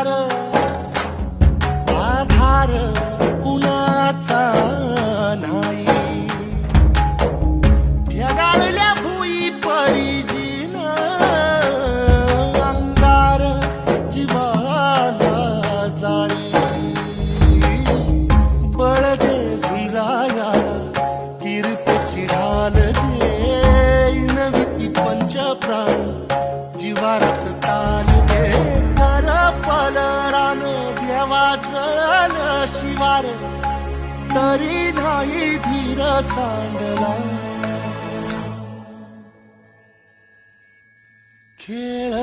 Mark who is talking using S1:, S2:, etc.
S1: अंधार आधार कुणाचा नाही ढगाळल्या भुई परिजीन अंगार जीवाला जाळी बळगे झुंजाया कीर्तची ढाल दे नविती पंचप्राण जीवारात ताल दे कर पलरान देवा जळल शिवार तरी नाही धीर सांडला खेळ